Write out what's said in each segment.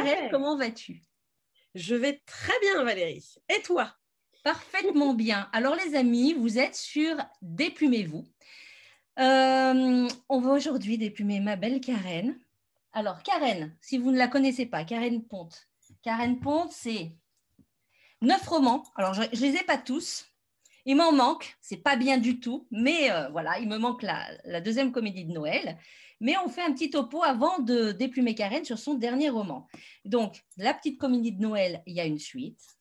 Karen, comment vas-tu? Je vais très bien, Valérie. Et toi? Parfaitement bien. Alors les amis, vous êtes sur Déplumez-vous. On va aujourd'hui déplumer ma belle Karen. Alors Karen, si vous ne la connaissez pas, Karen Ponte. Karen Ponte, c'est 9 romans. Alors je ne les ai pas tous. Il m'en manque, c'est pas bien du tout, mais voilà, il me manque la deuxième comédie de Noël. Mais on fait un petit topo avant de déplumer Karen sur son dernier roman. Donc, la petite comédie de Noël, il y a une suite.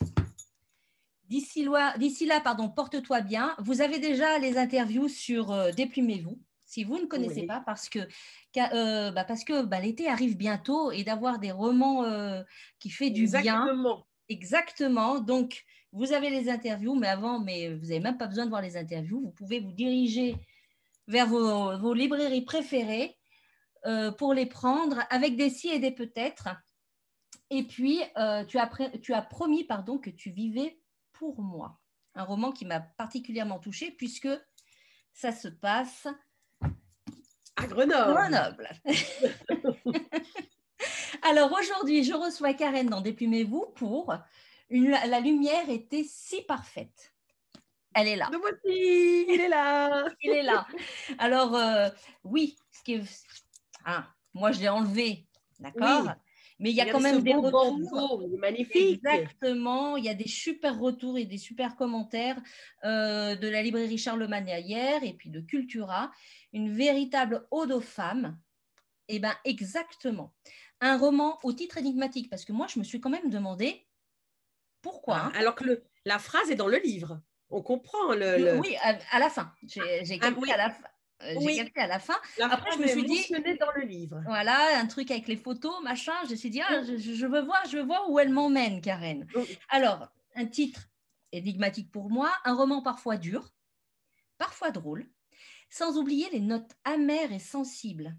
D'ici là, porte-toi bien. Vous avez déjà les interviews sur Déplumez-vous, si vous ne connaissez pas, parce que l'été arrive bientôt et d'avoir des romans qui fait du bien. Exactement. Donc, vous avez les interviews, mais vous n'avez même pas besoin de voir les interviews. Vous pouvez vous diriger vers vos librairies préférées pour les prendre avec des si et des peut-être. Et puis, tu as promis que tu vivais pour moi. Un roman qui m'a particulièrement touchée puisque ça se passe à Grenoble. Alors aujourd'hui, je reçois Karen dans Déplumez-vous pour La lumière était si parfaite. Elle est là. Le voici, il est là. Il est là. Alors, oui, moi je l'ai enlevé, d'accord, oui. mais il y a quand même des retours. Magnifique. Exactement, il y a des super retours et des super commentaires de la librairie Charlemagne hier et puis de Cultura. Une véritable ode aux femmes. Eh bien, exactement. Un roman au titre énigmatique, parce que moi, je me suis quand même demandé pourquoi. Alors que la phrase est dans le livre. On comprend Oui, à la fin. J'ai capté à la fin. J'ai capté à la fin. Après, je me suis dit dans le livre. Voilà, un truc avec les photos, machin. Je me suis dit, je veux voir où elle m'emmène, Karen. Alors, un titre énigmatique pour moi, un roman parfois dur, parfois drôle, sans oublier les notes amères et sensibles.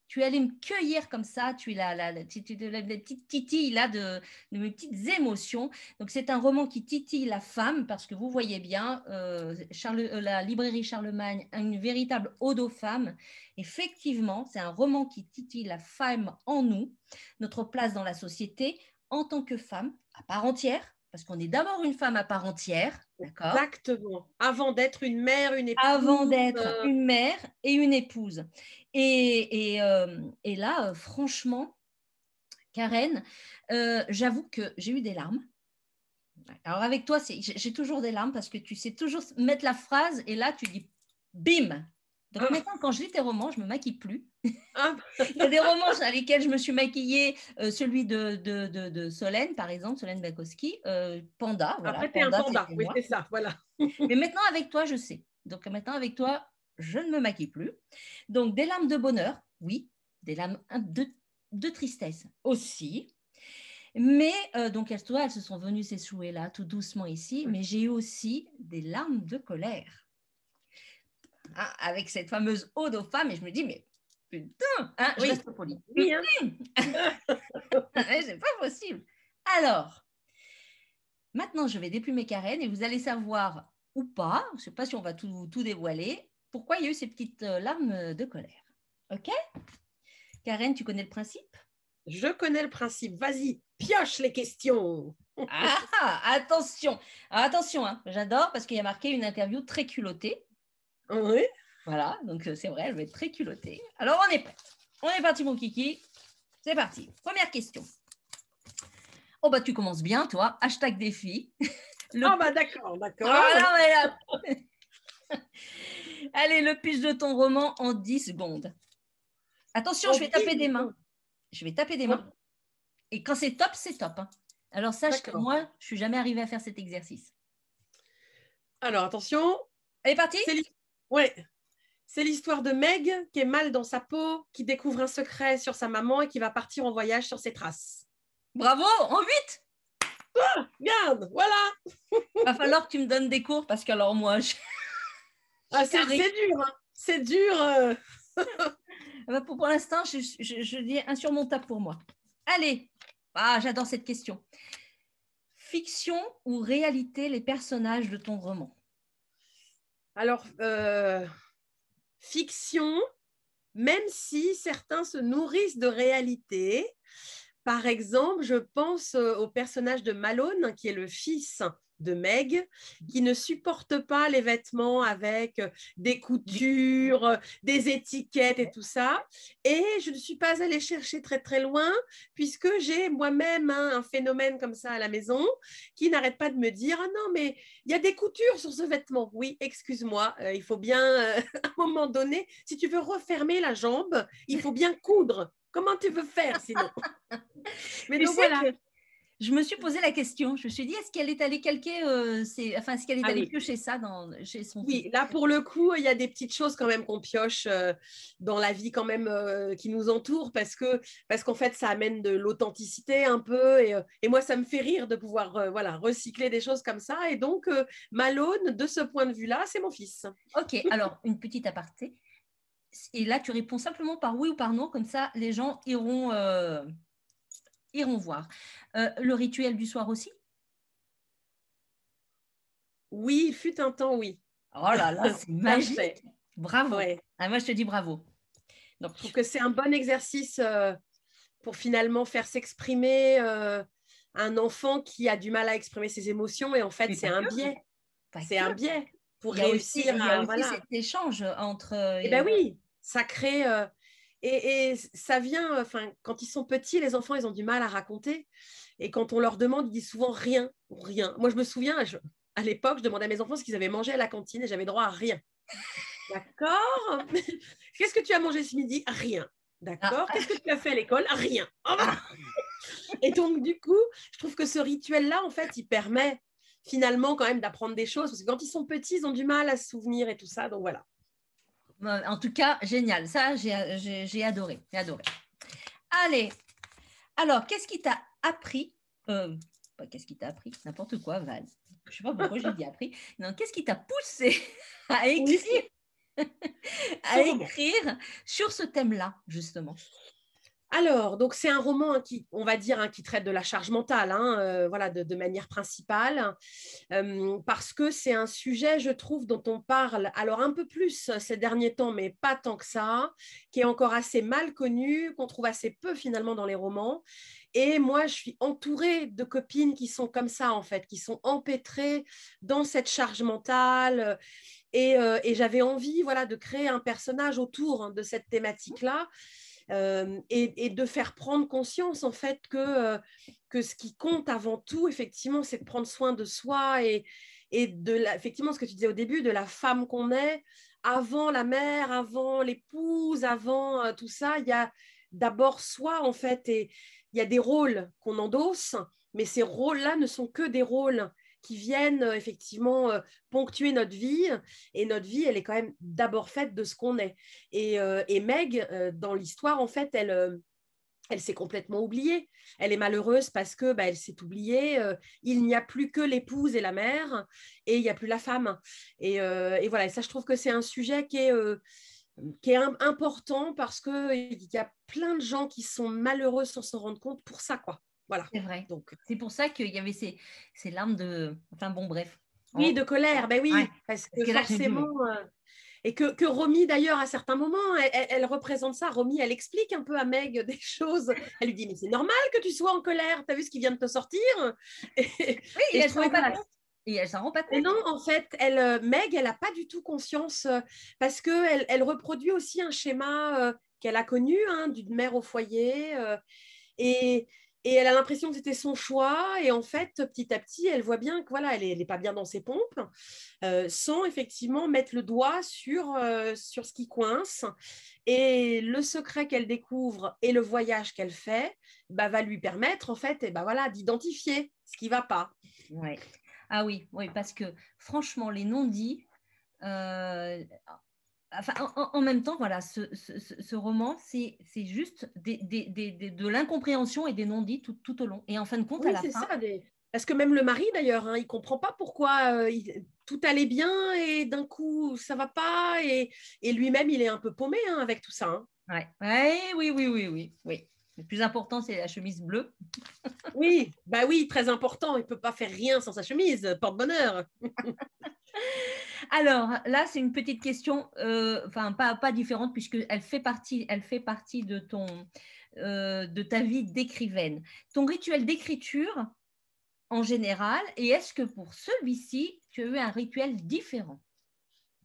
Tu es allé me cueillir comme ça, tu es la petite titille là de mes petites émotions. Donc c'est un roman qui titille la femme parce que vous voyez bien, la librairie Charlemagne a une véritable ode aux femmes. Effectivement, c'est un roman qui titille la femme en nous, notre place dans la société en tant que femme à part entière, parce qu'on est d'abord une femme à part entière, d'accord ? Exactement. Avant d'être une mère, une épouse. Avant d'être une mère et une épouse. Et là, franchement, Karen, j'avoue que j'ai eu des larmes. Alors avec toi, j'ai toujours des larmes parce que tu sais toujours mettre la phrase et là, tu dis bim. Donc maintenant, quand je lis tes romans, je ne me maquille plus. Il y a des romans dans lesquels je me suis maquillée, celui de Solène, par exemple, Solène Bakowski, Panda. Voilà, après, tu es un panda, oui, c'est ça, voilà. Mais maintenant, avec toi, je sais. Donc maintenant, avec toi, je ne me maquille plus. Donc, des larmes de bonheur, oui. Des larmes de tristesse aussi. Mais, donc, elles se sont venues s'essouer là, tout doucement ici. Mais j'ai eu aussi des larmes de colère. Avec cette fameuse ode aux femmes. Et je me dis, mais putain, je reste polie. Oui, c'est pas possible. Alors, maintenant, je vais déplumer Karen et vous allez savoir ou pas, je ne sais pas si on va tout dévoiler, pourquoi il y a eu ces petites larmes de colère. OK ? Karen, tu connais le principe ? Je connais le principe. Vas-y, pioche les questions. Attention. Alors, attention, j'adore parce qu'il y a marqué une interview très culottée. Oui. Voilà, donc c'est vrai, elle va être très culottée. Alors, on est prête. On est parti, mon kiki. C'est parti. Première question. Oh, bah, tu commences bien, toi. Hashtag défi. D'accord. Ah, non, allez, le pitch de ton roman en 10 secondes. Attention, je vais taper des mains. Et quand c'est top, c'est top. Alors, sache que moi, je ne suis jamais arrivée à faire cet exercice. Alors, attention. Elle est partie ? C'est l'histoire de Meg qui est mal dans sa peau, qui découvre un secret sur sa maman et qui va partir en voyage sur ses traces. Bravo, en 8 ! Regarde, voilà. Va falloir que tu me donnes des cours parce que alors moi, c'est dur, c'est dur. Pour l'instant, je dis insurmontable pour moi. Allez, j'adore cette question. Fiction ou réalité, les personnages de ton roman ? Alors, fiction, même si certains se nourrissent de réalité, Par exemple, je pense au personnage de Malone, qui est le fils de Meg, qui ne supporte pas les vêtements avec des coutures, des étiquettes et tout ça. Et je ne suis pas allée chercher très très loin, puisque j'ai moi-même un phénomène comme ça à la maison, qui n'arrête pas de me dire, ah non, mais il y a des coutures sur ce vêtement. Oui, excuse-moi, il faut bien, à un moment donné, si tu veux refermer la jambe, il faut bien coudre. Comment tu veux faire sinon? Mais Tu donc sais voilà. que je me suis posé la question. Je me suis dit, est-ce qu'elle est allée calquer, est-ce qu'elle est Ah allée oui. piocher ça chez son fils? Oui, là pour le coup, il y a des petites choses quand même qu'on pioche dans la vie quand même qui nous entoure parce qu'en fait ça amène de l'authenticité un peu et moi ça me fait rire de pouvoir voilà recycler des choses comme ça et donc Malone de ce point de vue-là, c'est mon fils. Ok, alors une petite aparté. Et là, tu réponds simplement par oui ou par non, comme ça les gens iront voir. Le rituel du soir aussi? Oui, il fut un temps, oui. Oh là là, c'est Ça le fait. magique. Bravo. Ouais. Ah, moi, je te dis bravo. Je Donc, trouve que c'est un bon exercice pour finalement faire s'exprimer un enfant qui a du mal à exprimer ses émotions et en fait mais c'est pas un que, biais. pas C'est que. un biais pour Il réussir y a à aussi voilà. cet échange entre. Eh ben oui, ça crée et ça vient. Enfin, quand ils sont petits, les enfants ils ont du mal à raconter et quand on leur demande, ils disent souvent rien ou rien. Moi je me souviens, à l'époque, je demandais à mes enfants ce qu'ils avaient mangé à la cantine et j'avais droit à rien. D'accord. Qu'est-ce que tu as mangé ce midi? Rien. Ah, D'accord. Qu'est-ce que tu as fait à l'école? Rien. Oh, ah, et donc, du coup, je trouve que ce rituel-là, en fait, il permet finalement quand même d'apprendre des choses. Parce que quand ils sont petits, ils ont du mal à se souvenir et tout ça. Donc, voilà. en tout cas, génial. Ça, j'ai adoré. J'ai adoré. Allez. Alors, qu'est-ce qui t'a appris pas qu'est-ce qui t'a appris? N'importe quoi, Val. Je ne sais pas pourquoi j'ai dit appris. Non, qu'est-ce qui t'a poussé à Oui, écrire, ce à roman. écrire sur ce thème-là, justement? Alors, donc c'est un roman qui, on va dire, qui traite de la charge mentale, voilà, de manière principale, parce que c'est un sujet, je trouve, dont on parle, alors un peu plus ces derniers temps, mais pas tant que ça, qui est encore assez mal connu, qu'on trouve assez peu finalement dans les romans. Et moi, je suis entourée de copines qui sont comme ça, en fait, qui sont empêtrées dans cette charge mentale. Et j'avais envie, voilà, de créer un personnage autour de cette thématique-là et de faire prendre conscience en fait que ce qui compte avant tout, effectivement, c'est de prendre soin de soi et effectivement, ce que tu disais au début, de la femme qu'on est, avant la mère, avant l'épouse, avant tout ça, il y a d'abord soi en fait et il y a des rôles qu'on endosse, mais ces rôles-là ne sont que des rôles qui viennent effectivement ponctuer notre vie. Et notre vie, elle est quand même d'abord faite de ce qu'on est. Et Meg, dans l'histoire, en fait, elle s'est complètement oubliée. Elle est malheureuse parce que elle s'est oubliée. Il n'y a plus que l'épouse et la mère, et il n'y a plus la femme. Et voilà, et ça, je trouve que c'est un sujet qui est important parce qu'il y a plein de gens qui sont malheureux sans s'en rendre compte pour ça, quoi. Voilà. C'est vrai. Donc, C'est pour ça qu'il y avait ces larmes de. Enfin bon, bref. oui, de colère, ben Ouais. oui, parce Parce que que là, j'ai vu. forcément, et que Romy, d'ailleurs, à certains moments, elle représente ça. Romy, elle explique un peu à Meg des choses. Elle lui dit, mais c'est normal que tu sois en colère. T'as vu ce qui vient de te sortir? Oui, et Et je elle s'en trouvais rend que pas voilà. compte. Et elle s'en rend pas Mais compte. non, en fait, Meg, elle n'a pas du tout conscience parce qu'elle reproduit aussi un schéma qu'elle a connu d'une mère au foyer. Et, et elle a l'impression que c'était son choix. Et en fait, petit à petit, elle voit bien que voilà, elle est pas bien dans ses pompes, sans effectivement mettre le doigt sur ce qui coince. Et le secret qu'elle découvre et le voyage qu'elle fait va lui permettre en fait voilà, d'identifier ce qui ne va pas. Ouais. Ah oui, oui, parce que franchement, les non-dits, euh, enfin, en même temps, voilà, ce roman, c'est juste de l'incompréhension et des non-dits tout au long. Et en fin de compte, à Oui, la c'est fin, ça. Parce que même le mari, d'ailleurs, il ne comprend pas pourquoi tout allait bien et d'un coup, ça ne va pas. Et lui-même, il est un peu paumé avec tout ça. ouais. Ouais, oui, oui, oui, oui, oui. Le plus important, c'est la chemise bleue. Oui, bah oui, très important. Il ne peut pas faire rien sans sa chemise. Porte-bonheur. Alors là, c'est une petite question, enfin pas différente puisque elle fait partie de ta vie d'écrivaine. Ton rituel d'écriture en général, et est-ce que pour celui-ci, tu as eu un rituel différent?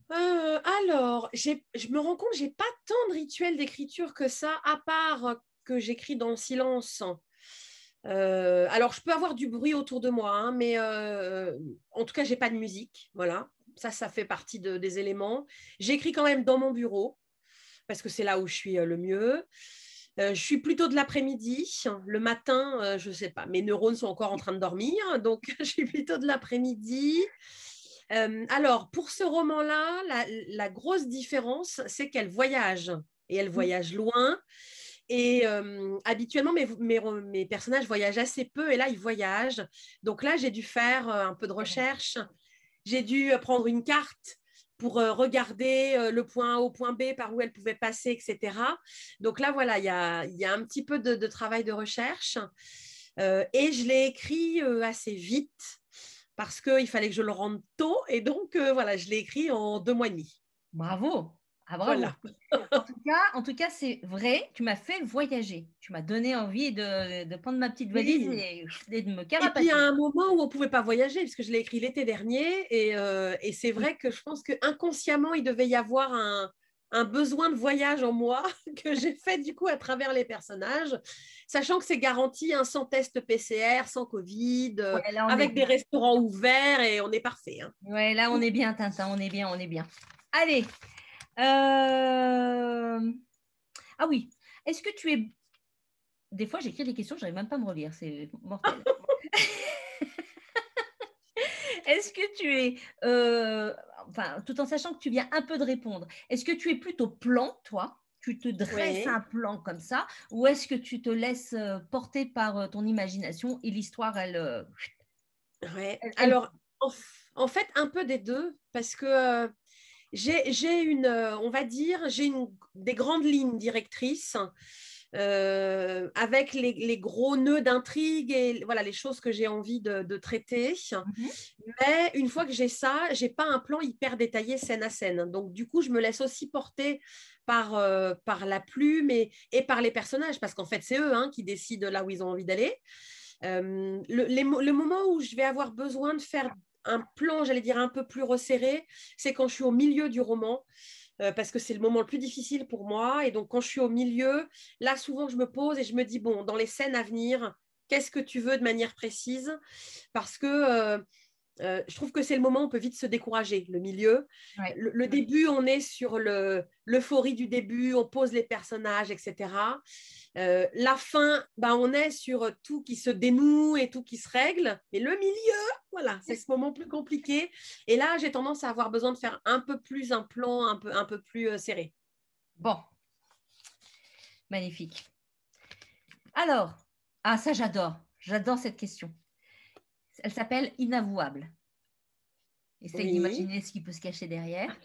Alors, je me rends compte, j'ai pas tant de rituels d'écriture que ça, à part que j'écris dans le silence. Alors, je peux avoir du bruit autour de moi, hein, mais en tout cas, j'ai pas de musique. Voilà, ça fait partie des éléments. J'écris quand même dans mon bureau parce que c'est là où je suis le mieux. Je suis plutôt de l'après-midi. Le matin, je ne sais pas, mes neurones sont encore en train de dormir, donc je suis plutôt de l'après-midi. Alors, pour ce roman-là, la grosse différence, c'est qu'elle voyage, et elle voyage loin. Et habituellement, mes personnages voyagent assez peu, et là, ils voyagent. Donc là, j'ai dû faire un peu de recherche. J'ai dû prendre une carte pour regarder le point A au point B, par où elle pouvait passer, etc. Donc là, voilà, il y a un petit peu de travail de recherche. Et je l'ai écrit assez vite parce qu'il fallait que je le rende tôt. Et donc, voilà, je l'ai écrit en 2 mois et demi. Bravo! Ah, bravo! Voilà. En tout cas, c'est vrai, tu m'as fait voyager. Tu m'as donné envie de prendre ma petite valise Oui. et de me Et puis, il y carapater. a un moment où on ne pouvait pas voyager, puisque je l'ai écrit l'été dernier. Et c'est vrai que je pense qu'inconsciemment, il devait y avoir un besoin de voyage en moi que j'ai fait du coup à travers les personnages, sachant que c'est garanti sans test PCR, sans Covid, Ouais, là, on est avec des bien. restaurants ouverts et on est parfait. Hein. Ouais, là, on est bien, Tintin. On est bien, on est bien. Allez. Ah oui. Est-ce que tu es... Des fois, j'écris des questions, je n'arrive même pas à me relire. C'est mortel. Est-ce que tu es... Enfin, tout en sachant que tu viens un peu de répondre, est-ce que tu es plutôt plan, toi? Tu te dresses Oui. un plan comme ça, ou est-ce que tu te laisses porter par ton imagination et l'histoire, Ouais. elle... Alors, en fait, un peu des deux, parce que j'ai on va dire, des grandes lignes directrices avec les gros nœuds d'intrigue et voilà les choses que j'ai envie de traiter. Mhm. Mais une fois que j'ai ça, j'ai pas un plan hyper détaillé scène à scène. Donc du coup, je me laisse aussi porter par la plume et par les personnages, parce qu'en fait, c'est eux qui décident là où ils ont envie d'aller. Le moment où je vais avoir besoin de faire un plan, j'allais dire un peu plus resserré, c'est quand je suis au milieu du roman, parce que c'est le moment le plus difficile pour moi. Et donc, quand je suis au milieu, là, souvent, je me pose et je me dis, bon, dans les scènes à venir, qu'est-ce que tu veux de manière précise? Parce que je trouve que c'est le moment où on peut vite se décourager, le milieu. Ouais. Le début, on est sur l'euphorie du début, on pose les personnages, etc. La fin, bah, on est sur tout qui se dénoue et tout qui se règle. Mais le milieu, voilà, c'est ce moment plus compliqué. Et là, j'ai tendance à avoir besoin de faire un peu plus un plan, un peu plus serré. Bon, magnifique. Alors, ah ça j'adore cette question. Elle s'appelle Inavouable. Essaye Oui. d'imaginer ce qui peut se cacher derrière.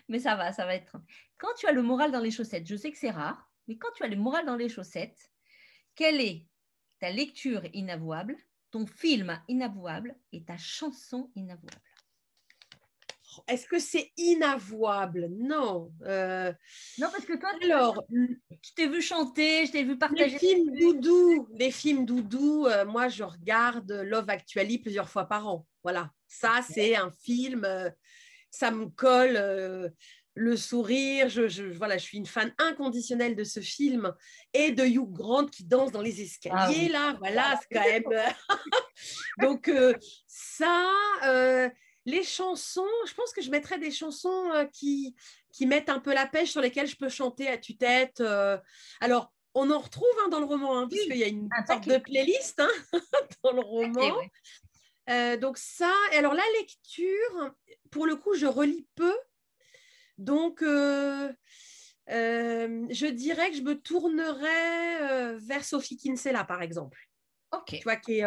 Mais ça va être. Quand tu as le moral dans les chaussettes, je sais que c'est rare, mais quand tu as le moral dans les chaussettes, quelle est ta lecture inavouable, ton film inavouable et ta chanson inavouable? Est-ce que c'est inavouable? Non. Non, parce que toi, Alors, je t'ai vu chanter, je t'ai vu les partager. films doudou, moi je regarde Love Actually plusieurs fois par an. Voilà, ça c'est un film, ça me colle le sourire. Voilà, je suis une fan inconditionnelle de ce film et de Hugh Grant qui danse dans les Ah escaliers oui. là. Voilà, c'est quand même. Donc ça, les chansons, je pense que je mettrais des chansons qui mettent un peu la pêche, sur lesquelles je peux chanter à tue-tête. Alors, on en retrouve dans le roman, puisqu'il Oui, y a une un sorte de paquet. playlist dans le Un paquet, roman. ouais. Donc ça, et alors la lecture, pour le coup, je relis peu. Donc, je dirais que je me tournerais vers Sophie Kinsella, par exemple. Ok. Tu vois, qui est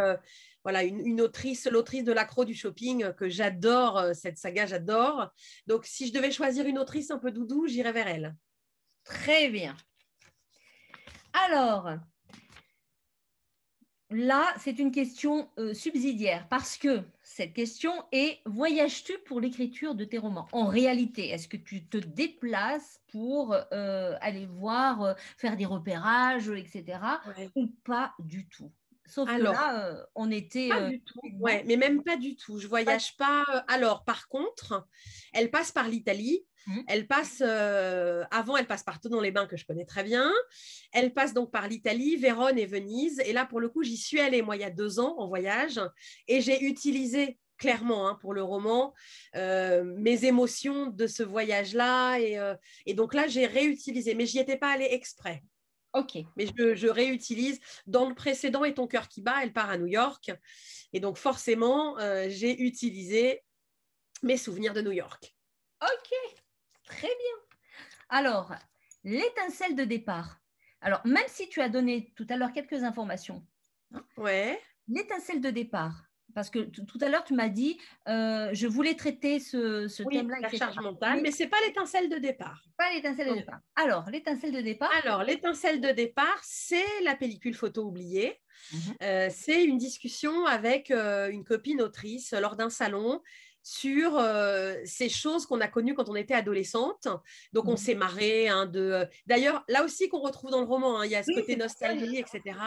voilà, une autrice, l'autrice de l'Accro du shopping, que j'adore, cette saga, j'adore. Donc, si je devais choisir une autrice un peu doudou, j'irais vers elle. Très bien. Alors, là, c'est une question subsidiaire parce que cette question est: voyages-tu pour l'écriture de tes romans? En réalité, est-ce que tu te déplaces pour aller voir, faire des repérages, etc. Ouais. ou pas du tout? Sauf que Alors, là, on était pas du tout, confinement. ouais, mais même pas du tout. Je voyage pas. Alors, par contre, elle passe par l'Italie. Mhm. Elle passe, avant, elle passe par Thonon-les-Bains, que je connais très bien. Elle passe donc par l'Italie, Vérone et Venise. Et là, pour le coup, j'y suis allée, moi, il y a 2 ans en voyage. Et j'ai utilisé clairement, hein, pour le roman, mes émotions de ce voyage-là. Et donc là, j'ai réutilisé, mais j'y étais pas allée exprès. Ok. Mais je réutilise. Dans le précédent, Et ton cœur qui bat, elle part à New York. Et donc, forcément, j'ai utilisé mes souvenirs de New York. Ok. Très bien. Alors, l'étincelle de départ. Alors, même si tu as donné tout à l'heure quelques informations, hein, Ouais. l'étincelle de départ, parce que tout à l'heure, tu m'as dit, je voulais traiter ce Oui, thème-là, la etc. charge mentale, Mais mais ce n'est pas l'étincelle de départ. pas l'étincelle de Ouais. départ. Alors, l'étincelle de départ. Alors, l'étincelle de départ, c'est la pellicule photo oubliée. Mhm. C'est une discussion avec une copine autrice lors d'un salon sur ces choses qu'on a connues quand on était adolescente. Donc, on Mhm. s'est marré. Hein, D'ailleurs, là aussi qu'on retrouve dans le roman, hein, il y a ce Oui, côté c'est pour ça. nostalgie, etc.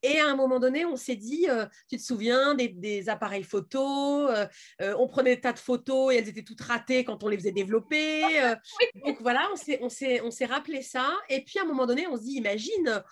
Et à un moment donné, on s'est dit, tu te souviens des appareils photos, on prenait des tas de photos et elles étaient toutes ratées quand on les faisait développer. Oui. Donc voilà, on s'est rappelé ça. Et puis à un moment donné, on se dit, imagine,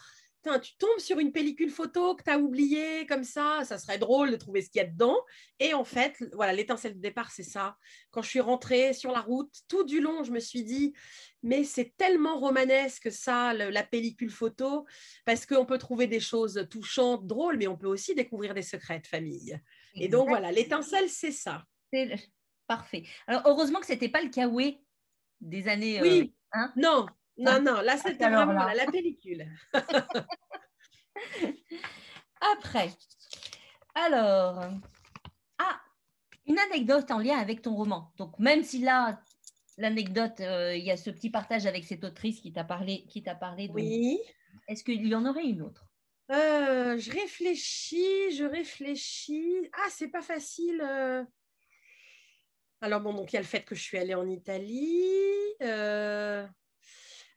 tu tombes sur une pellicule photo que tu as oubliée comme ça serait drôle de trouver ce qu'il y a dedans. Et en fait, voilà, l'étincelle de départ, c'est ça. Quand je suis rentrée sur la route, tout du long, je me suis dit, mais c'est tellement romanesque ça, la pellicule photo, parce qu'on peut trouver des choses touchantes, drôles, mais on peut aussi découvrir des secrets de famille. Et donc Exact. voilà, l'étincelle, c'est ça. Parfait. Alors, heureusement que ce n'était pas le Kawaii des années. Oui, Hein, non, hein, non, non, là, parce c'était qu'alors vraiment là, voilà, la pellicule. après. Alors, ah, une anecdote en lien avec ton roman. Donc, même si là, l'anecdote, il y a ce petit partage avec cette autrice qui t'a parlé de. Oui. Est-ce qu'il y en aurait une autre? Je réfléchis. Ah, c'est pas facile. Alors, bon, donc il y a le fait que je suis allée en Italie.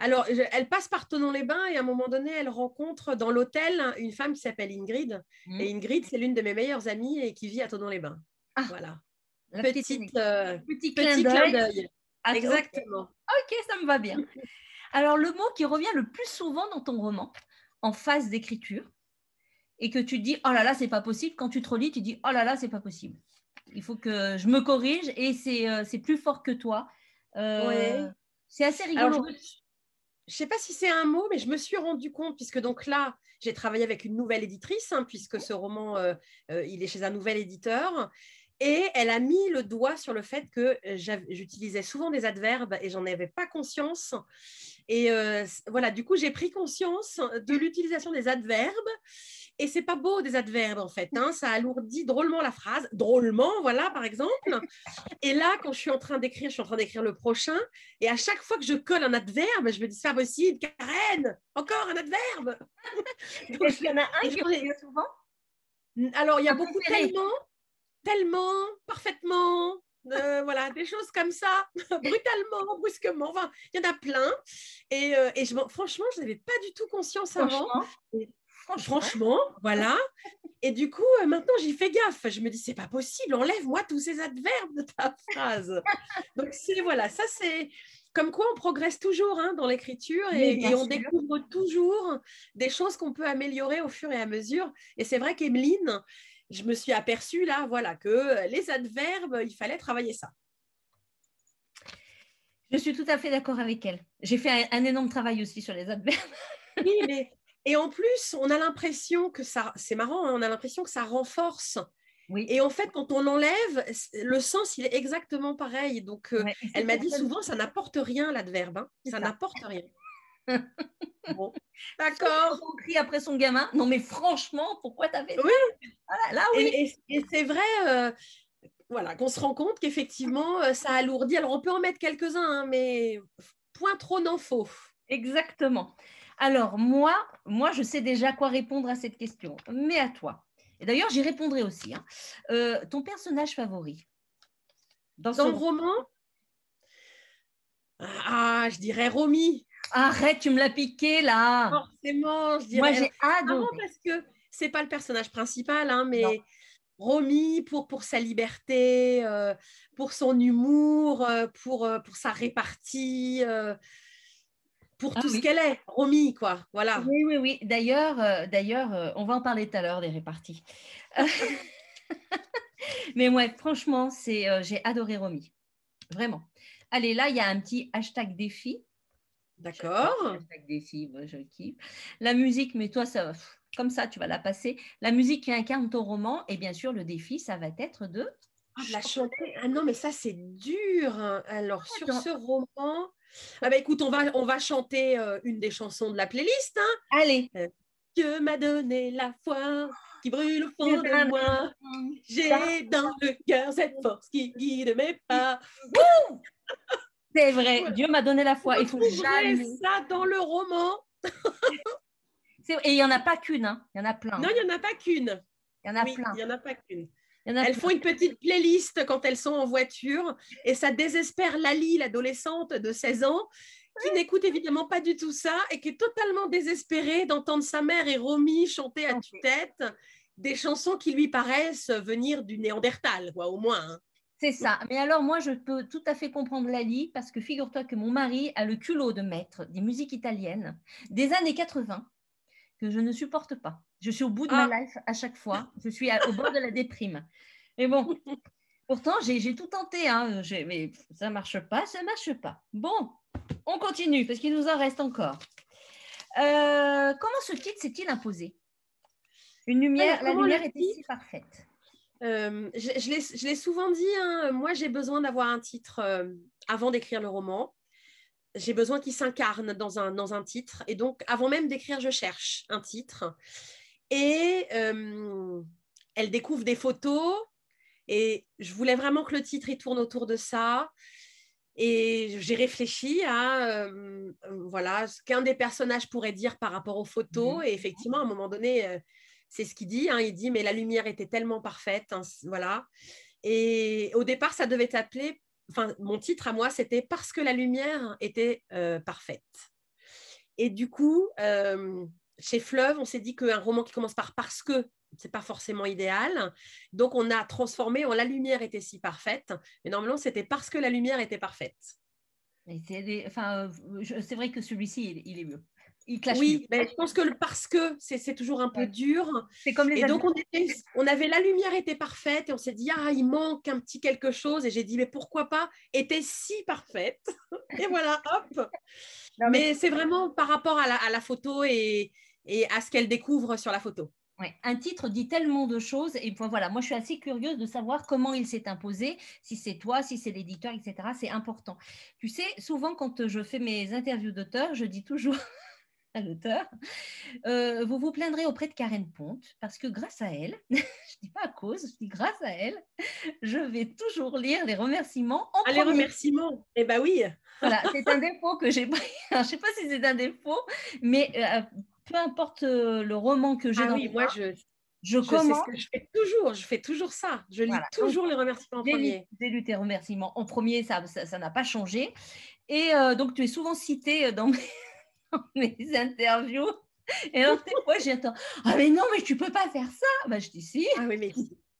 Alors, elle passe par Thonon-les-Bains et à un moment donné, elle rencontre dans l'hôtel une femme qui s'appelle Ingrid. Hmm. Et Ingrid, c'est l'une de mes meilleures amies et qui vit à Thonon-les-Bains. Ah, Voilà. la petite anecdote. Petit clin Petit clin d'œil. d'œil. Ah, ok, Exactement. ok, ça me va bien. Alors, le mot qui revient le plus souvent dans ton roman, en phase d'écriture, et que tu te dis, oh là là, c'est pas possible. Quand tu te relis, tu dis, oh là là, c'est pas possible. Il faut que je me corrige et c'est plus fort que toi. Oui. C'est assez Alors, rigolo. je ne sais pas si c'est un mot, mais je me suis rendu compte, puisque donc là, j'ai travaillé avec une nouvelle éditrice, hein, puisque ce roman, il est chez un nouvel éditeur. Et elle a mis le doigt sur le fait que j'utilisais souvent des adverbes et j'en avais pas conscience. Et voilà, du coup, j'ai pris conscience de l'utilisation des adverbes. Et c'est pas beau des adverbes en fait, hein, ça alourdit drôlement la phrase, drôlement, voilà par exemple. Et là, quand je suis en train d'écrire, je suis en train d'écrire le prochain, et à chaque fois que je colle un adverbe, je me dis c'est pas possible, Karen, encore un adverbe. Donc, Est-ce qu'il y en a un qui revient souvent? alors il y a Un beaucoup préféré? tellement, tellement, parfaitement. Voilà, des choses comme ça, brutalement, brusquement. Enfin, il y en a plein. Et franchement, je n'avais pas du tout conscience avant. Franchement, Et franchement. franchement, voilà. Et du coup, maintenant, j'y fais gaffe. Je me dis, c'est pas possible, enlève-moi tous ces adverbes de ta phrase. Donc, voilà, ça, c'est comme quoi on progresse toujours, hein, dans l'écriture Mais bien et on sûr. découvre toujours des choses qu'on peut améliorer au fur et à mesure. Et c'est vrai qu'Emeline, je me suis aperçue là, voilà, que les adverbes, il fallait travailler ça. Je suis tout à fait d'accord avec elle. J'ai fait un énorme travail aussi sur les adverbes. Oui, mais et en plus, on a l'impression que ça, c'est marrant, hein, on a l'impression que ça renforce. Oui, Et en fait, quand on l'enlève, le sens, il est exactement pareil. Donc, ouais. Et c'est elle m'a pour dit ça que souvent, ça n'apporte rien, l'adverbe. Hein. c'est Ça ça. n'apporte rien. Bon, Sauf quand d'accord. on crie après son gamin. Non, mais franchement, pourquoi t'as fait ça? Oui, Voilà, là, oui. et c'est vrai, voilà, qu'on se rend compte qu'effectivement, ça alourdit. Alors, on peut en mettre quelques-uns, hein, mais point trop n'en faut. Exactement. Alors, moi, je sais déjà quoi répondre à cette question, mais à toi. Et d'ailleurs, j'y répondrai aussi. Hein. Ton personnage favori dans ce Dans le roman? roman, je dirais Romy. Arrête, tu me l'as piqué là. Forcément, je Moi, dirais. Alors, j'ai c'est marrant adoré. parce que c'est pas le personnage principal, hein, Non. mais Romy pour sa liberté, pour son humour, pour sa répartie, pour Ah tout ce oui. qu'elle est. Romy, quoi. Voilà. Oui, oui, oui. D'ailleurs, on va en parler tout à l'heure des réparties. Mais ouais, franchement, j'ai adoré Romy. Vraiment. Allez, là, il y a un petit hashtag défi. J'adore ces D'accord. hashtags défi, moi, je kiffe. La musique, mais toi, comme ça, tu vas la passer. La musique qui incarne ton roman, et bien sûr, le défi, ça va être de Ah, de la chanter. chanter. Ah non, mais ça, c'est dur, hein. Alors, sur Attends. ce roman, écoute, on va chanter une des chansons de la playlist, hein. Allez. Dieu m'a donné la foi qui brûle au fond de moi. J'ai dans le cœur cette force qui guide mes pas. C'est vrai, Voilà. Dieu m'a donné la Vous foi. Il faut retrouverez jamais. ça dans le roman. Et il n'y en a pas qu'une, hein. Il y en a Non, plein. il n'y en a pas qu'une. Il y en a Oui, il plein. n'y en a pas qu'une. Il y en a Elles plein. font une petite playlist quand elles sont en voiture et ça désespère Lali, l'adolescente de 16 ans, qui n'écoute évidemment pas du tout ça et qui est totalement désespérée d'entendre sa mère et Romy chanter à tue-tête des chansons qui lui paraissent venir du Néandertal, quoi, au moins. Hein. C'est ça. Mais alors, moi, je peux tout à fait comprendre Lali parce que figure-toi que mon mari a le culot de mettre des musiques italiennes des années 80 que je ne supporte pas. Je suis au bout de ma Ah, life à chaque fois. Je suis au bord de la déprime. Et bon, pourtant, j'ai tout tenté. Hein. Mais ça ne marche pas, ça ne marche pas. Bon, on continue parce qu'il nous en reste encore. Comment ce titre s'est-il imposé? alors, La comment le lumière était titre si parfaite. je l'ai souvent dit, hein, moi j'ai besoin d'avoir un titre avant d'écrire le roman. J'ai besoin qu'il s'incarne dans un titre. Et donc, avant même d'écrire, je cherche un titre. Et elle découvre des photos. Et je voulais vraiment que le titre il tourne autour de ça. Et j'ai réfléchi à voilà, ce qu'un des personnages pourrait dire par rapport aux photos. Et effectivement, à un moment donné, c'est ce qu'il dit. Hein, il dit, mais la lumière était tellement parfaite. Hein, voilà. Et au départ, ça devait s'appeler, enfin, mon titre à moi, c'était Parce que la lumière était parfaite. Et du coup, chez Fleuve, on s'est dit qu'un roman qui commence par parce que, c'est pas forcément idéal. Donc, on a transformé en la lumière était si parfaite. Mais normalement, c'était parce que la lumière était parfaite. C'est vrai que celui-ci, il est mieux. Il clash mieux. Oui, mais je pense que le parce que, c'est toujours un peu Ouais. dur. C'est comme les Et donc, adjectifs. on avait la lumière était parfaite et on s'est dit, il manque un petit quelque chose. Et j'ai dit, mais pourquoi pas, était si parfaite. Et voilà, hop. Non, mais Mais c'est vraiment par rapport à la photo et à ce qu'elle découvre sur la photo. ouais, un titre dit tellement de choses et voilà, moi je suis assez curieuse de savoir comment il s'est imposé, si c'est toi, si c'est l'éditeur, etc. C'est important. Tu sais, souvent quand je fais mes interviews d'auteurs, je dis toujours à l'auteur, vous vous plaindrez auprès de Karen Ponte parce que grâce à elle, je dis pas à cause, je dis grâce à elle, je vais toujours lire les remerciements en Les premier. remerciements. Eh bien oui. Voilà, c'est un défaut que j'ai pris. Alors, je ne sais pas si c'est un défaut, mais peu importe le roman que j'ai Ah dans oui, les moi mains, je je sais ce commence. que je fais toujours. Je fais toujours ça. Je lis Voilà, donc toujours les remerciements en premier. j'ai lu tes remerciements en premier, ça n'a pas changé. Et donc, tu es souvent cité dans dans mes interviews. Et alors, des fois, j'entends, ah mais non, mais tu peux pas faire ça. Ben, je dis si, Ah oui, mais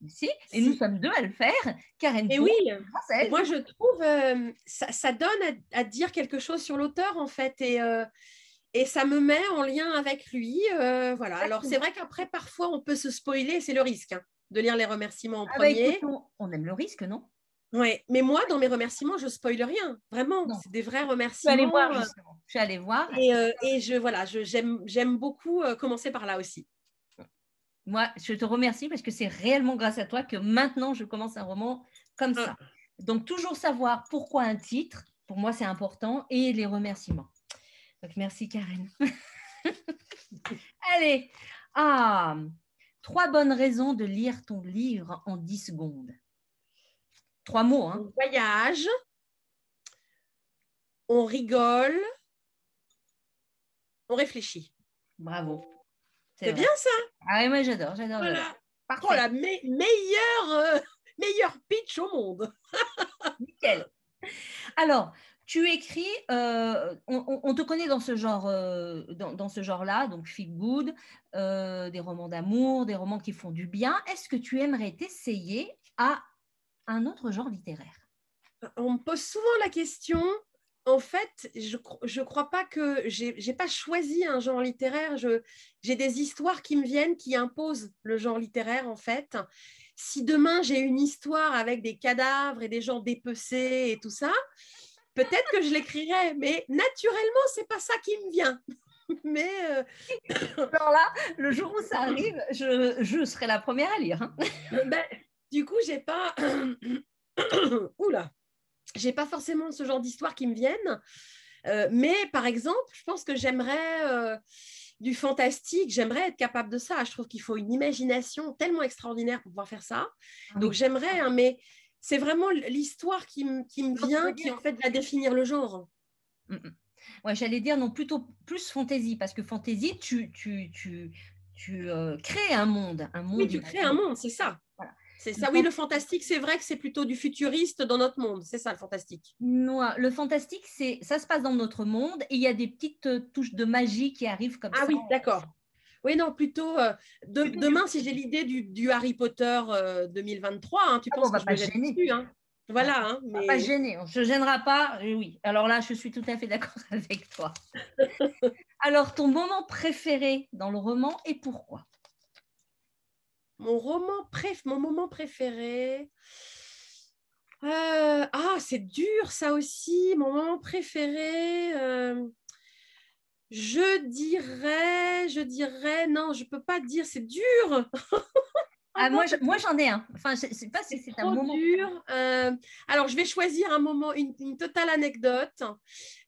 si. Et nous si. sommes deux à le faire. Karen Et Pont, oui, grâce à et elle. moi je trouve ça donne à dire quelque chose sur l'auteur en fait et ça me met en lien avec lui. Voilà. Alors c'est Exactement. vrai qu'après parfois on peut se spoiler, c'est le risque hein, de lire les remerciements en Ah bah écoute, premier. on aime le risque, non? Ouais, mais moi dans mes remerciements je spoile rien, vraiment. Non. C'est des vrais Je suis allée voir remerciements justement. Je suis allée voir. et j'aime beaucoup commencer par là aussi. Moi, je te remercie parce que c'est réellement grâce à toi que maintenant je commence un roman comme Ah, ça. Donc, toujours savoir pourquoi un titre, pour moi, c'est important, et les remerciements. Donc, merci Karen. Allez, 3 bonnes raisons de lire ton livre en 10 secondes. 3 mots, hein. on voyage, on rigole, on réfléchit. Bravo. C'est bien ça. Ah oui, moi j'adore. Voilà. Parfait. Oh, la meilleure pitch au monde. Nickel. Alors, tu écris, on te connaît dans ce genre, dans ce genre-là, donc feel good, des romans d'amour, des romans qui font du bien. Est-ce que tu aimerais t'essayer à un autre genre littéraire? On me pose souvent la question. En fait, je crois pas que j'ai pas choisi un genre littéraire. J'ai des histoires qui me viennent, qui imposent le genre littéraire, en fait. Si demain j'ai une histoire avec des cadavres et des gens dépecés et tout ça, peut-être que je l'écrirais, mais naturellement, c'est pas ça qui me vient. Mais Alors là, le jour où ça arrive, je serai la première à lire. Hein. ben, du coup, j'ai pas. Oula, j'ai pas forcément ce genre d'histoire qui me viennent. Mais par exemple, je pense que j'aimerais du fantastique, j'aimerais être capable de ça. Je trouve qu'il faut une imagination tellement extraordinaire pour pouvoir faire ça. Donc j'aimerais, hein, mais c'est vraiment l'histoire qui me vient, qui en fait va définir le genre. Ouais, j'allais dire non, plutôt plus fantasy, parce que fantasy, tu crées un monde. Oui, tu crées un monde, c'est ça. Voilà. C'est ça, oui, le fantastique, c'est vrai que c'est plutôt du futuriste dans notre monde. C'est ça, le fantastique. Non, le fantastique, ça se passe dans notre monde et il y a des petites touches de magie qui arrivent comme ça. Ah oui, d'accord. Oui, non, plutôt demain, si j'ai l'idée du Harry Potter 2023, hein, tu penses que je me jette dessus, hein. Voilà. Hein, mais... Pas gêner, on ne se gênera pas. Oui, alors là, je suis tout à fait d'accord avec toi. Alors, ton moment préféré dans le roman et pourquoi? Mon moment préféré. C'est dur ça aussi. Mon moment préféré. Je dirais, non, je peux pas dire, c'est dur. Moi, j'en ai un. Enfin, je ne sais pas si c'est un moment dur. Alors, je vais choisir un moment, une totale anecdote.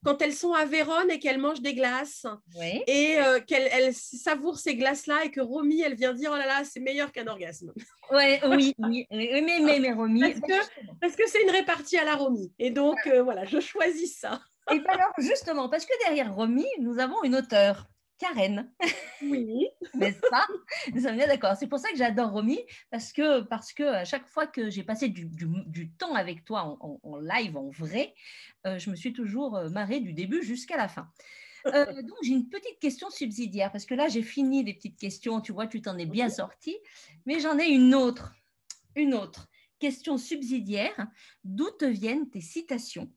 Quand elles sont à Vérone et qu'elles mangent des glaces, oui. Et qu'elle savoure ces glaces-là et que Romy, elle vient dire, oh là là, c'est meilleur qu'un orgasme. Ouais, oui, mais Romy. Parce que c'est une répartie à la Romy. Et donc, voilà, je choisis ça. Et bien alors, justement, parce que derrière Romy, nous avons une auteure, Karen. Oui. N'est-ce pas? Nous sommes bien d'accord. C'est pour ça que j'adore Romy, parce que à chaque fois que j'ai passé du temps avec toi en live, en vrai, je me suis toujours marrée du début jusqu'à la fin. Donc, j'ai une petite question subsidiaire, parce que là, j'ai fini les petites questions, tu vois, tu t'en es bien sorti, mais j'en ai une autre question subsidiaire. D'où te viennent tes citations?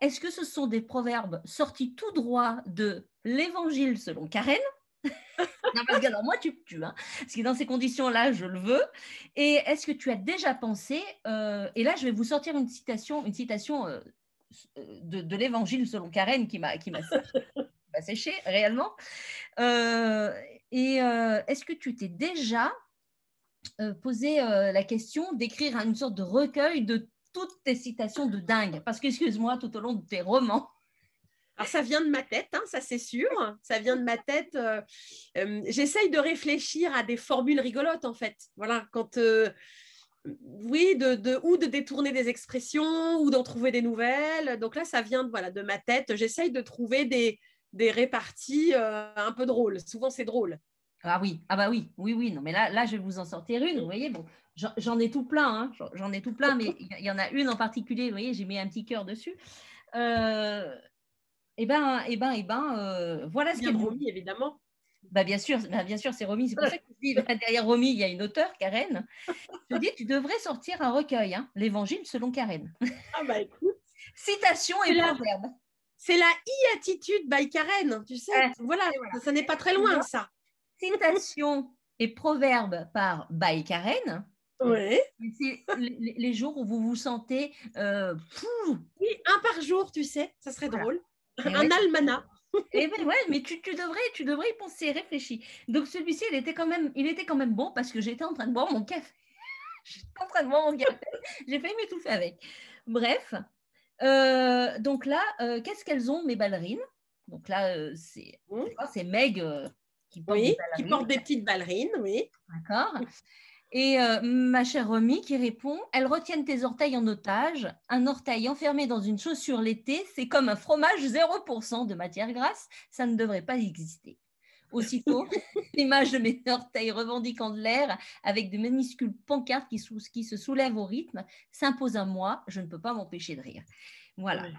Est-ce que ce sont des proverbes sortis tout droit de l'Évangile selon Karen? Non, parce que alors, moi, tu me tues, hein, parce que dans ces conditions-là, je le veux. Et est-ce que tu as déjà pensé, et là, je vais vous sortir une citation de l'Évangile selon Karen qui m'a séché réellement. Est-ce que tu t'es déjà posé la question d'écrire une sorte de recueil de toutes tes citations de dingue? Parce que, excuse-moi, tout au long de tes romans. Alors, ça vient de ma tête, hein, ça c'est sûr. Ça vient de ma tête. J'essaye de réfléchir à des formules rigolotes, en fait. Voilà, quand... oui, ou de détourner des expressions, ou d'en trouver des nouvelles. Donc là, ça vient de ma tête. J'essaye de trouver des réparties un peu drôles. Souvent, c'est drôle. Ah oui, ah bah oui, non, mais là, je vais vous en sortir une, vous voyez, bon, j'en ai tout plein, hein, j'en ai tout plein, mais il y en a une en particulier, vous voyez, j'ai mis un petit cœur dessus. Voilà ce qu'elle Romy, évidemment. Bien sûr, c'est Romy. C'est pour ça que je dis, derrière Romy, il y a une auteure, Karen. Je dis, tu devrais sortir un recueil, hein, l'Évangile selon Karen. Ah bah écoute. Citations et proverbes. C'est la e-attitude by Karen, tu sais. Voilà, ça n'est pas très loin, ça. Citations et proverbes par by Karen. Oui. C'est les jours où vous vous sentez... Oui, un par jour, tu sais, ça serait drôle. Un almanach. Mais tu devrais y penser, réfléchir. Donc celui-ci, il était quand même bon parce que j'étais en train de boire mon café. J'ai failli m'étouffer avec. Bref. Donc là, qu'est-ce qu'elles ont, mes ballerines? Donc là, c'est Meg qui porte des ballerines. Qui porte des petites ballerines, oui. D'accord. Et ma chère Romy qui répond, elles retiennent tes orteils en otage. Un orteil enfermé dans une chaussure l'été, c'est comme un fromage 0% de matière grasse. Ça ne devrait pas exister. Aussitôt, l'image de mes orteils revendiquant de l'air avec de minuscules pancartes qui se soulèvent au rythme s'impose à moi. Je ne peux pas m'empêcher de rire. Voilà. Ouais.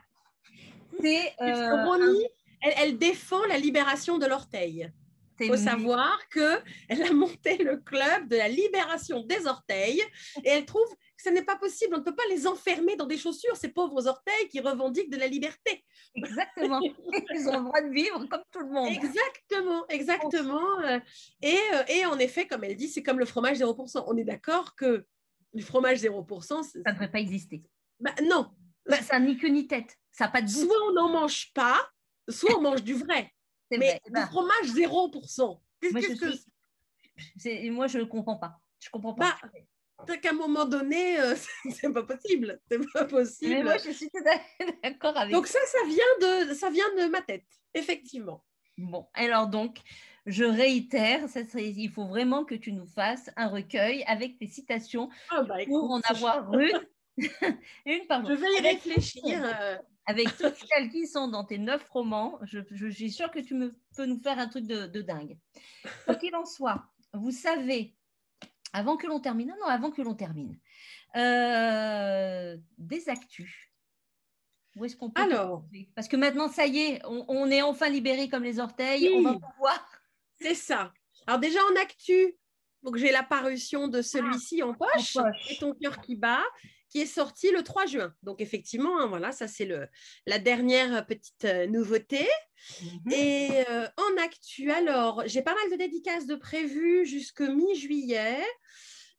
C'est Romy, elle défend la libération de l'orteil. Il faut savoir qu'elle a monté le club de la libération des orteils et elle trouve que ce n'est pas possible. On ne peut pas les enfermer dans des chaussures, ces pauvres orteils qui revendiquent de la liberté. Exactement. Ils ont le droit de vivre comme tout le monde. Exactement, exactement. Et en effet, comme elle dit, c'est comme le fromage 0%. On est d'accord que le fromage 0%, ça ne devrait pas exister. Bah, non. Bah, ça n'a ni queue ni tête. Ça n'a pas de goût. Soit on n'en mange pas, soit on mange du vrai. Mais du fromage 0%. Moi, je ne comprends pas. Je comprends pas. Bah, qu'à un moment donné, c'est pas possible. C'est pas possible. Mais moi, je suis tout à fait d'accord avec donc ça vient de ma tête, effectivement. Bon, alors donc, je réitère, il faut vraiment que tu nous fasses un recueil avec tes citations pour en avoir Je vais y réfléchir. Avec toutes celles qui sont dans tes 9 romans, je suis sûre que tu peux nous faire un truc de dingue. Quoi qu'il en soit, vous savez, avant que l'on termine, des actus. Où est-ce qu'on peut parce que maintenant, ça y est, on est enfin libérés comme les orteils, on va pouvoir. C'est ça. Alors déjà en actu, donc j'ai la parution de celui-ci en poche, Et ton cœur qui bat, qui est sorti le 3 juin. Donc effectivement, hein, voilà, ça c'est la dernière petite nouveauté. Et en actu, alors, j'ai pas mal de dédicaces de prévues jusque mi-juillet.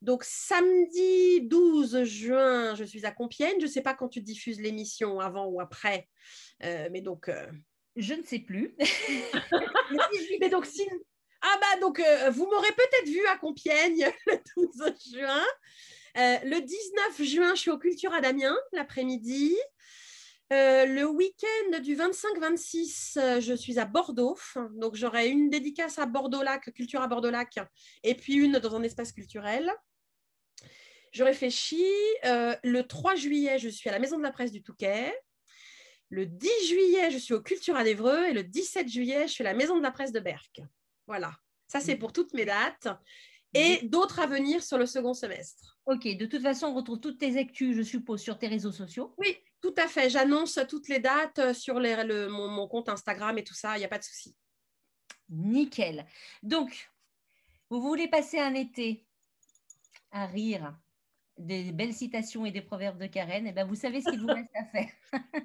Donc, samedi 12 juin, je suis à Compiègne. Je ne sais pas quand tu diffuses l'émission, avant ou après. Mais donc... Je ne sais plus. Mais donc, vous m'aurez peut-être vu à Compiègne le 12 juin. Le 19 juin, je suis au Cultura d'Amiens, l'après-midi. Le week-end du 25-26, je suis à Bordeaux. Donc, j'aurai une dédicace à Bordeaux-Lac, Cultura Bordeaux-Lac, et puis une dans un espace culturel. Je réfléchis. Le 3 juillet, je suis à la Maison de la Presse du Touquet. Le 10 juillet, je suis au Cultura d'Évreux. Et le 17 juillet, je suis à la Maison de la Presse de Berck. Voilà. Ça, c'est pour toutes mes dates. Et d'autres à venir sur le second semestre. Ok. De toute façon, on retrouve toutes tes actus, je suppose, sur tes réseaux sociaux. Oui, tout à fait. J'annonce toutes les dates sur mon compte Instagram et tout ça. Il n'y a pas de souci. Nickel. Donc, vous voulez passer un été à rire des belles citations et des proverbes de Karen, et bien vous savez ce qu'il vous reste à faire.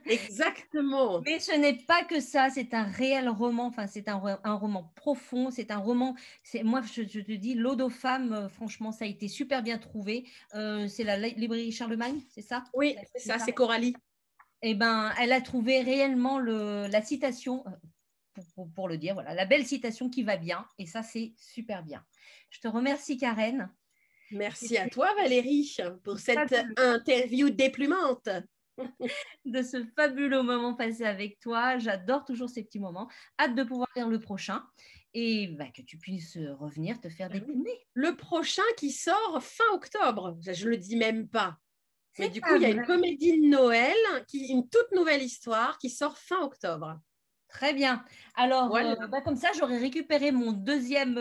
Exactement. Mais ce n'est pas que ça, c'est un réel roman, enfin c'est un roman profond, c'est un roman, moi je te dis, l'Ode aux femmes, franchement ça a été super bien trouvé, c'est la librairie Charlemagne, c'est ça? Oui, c'est ça, c'est Coralie. Eh ben, elle a trouvé réellement la citation, pour le dire, voilà, la belle citation qui va bien, et ça c'est super bien. Je te remercie Karen. Merci à toi Valérie pour cette interview déplumante. De ce fabuleux moment passé avec toi. J'adore toujours ces petits moments. Hâte de pouvoir faire le prochain et que tu puisses revenir te faire déplumer. Le prochain qui sort fin octobre. Je le dis même pas. Mais du coup, il y a une comédie de Noël, une toute nouvelle histoire qui sort fin octobre. Très bien. Alors, voilà. Comme ça, j'aurais récupéré ma deuxième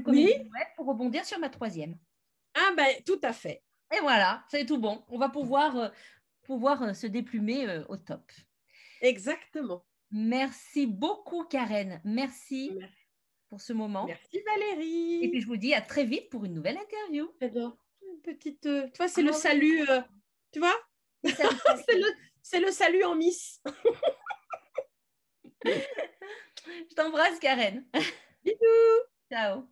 comédie de Noël pour rebondir sur ma troisième. Ah ben, tout à fait. Et voilà, c'est tout bon. On va pouvoir se déplumer au top. Exactement. Merci beaucoup, Karen. Merci pour ce moment. Merci, Valérie. Et puis, je vous dis à très vite pour une nouvelle interview. J'adore. Une petite... tu vois, c'est le salut... tu vois c'est le salut en miss. Je t'embrasse, Karen. Bisous. Ciao.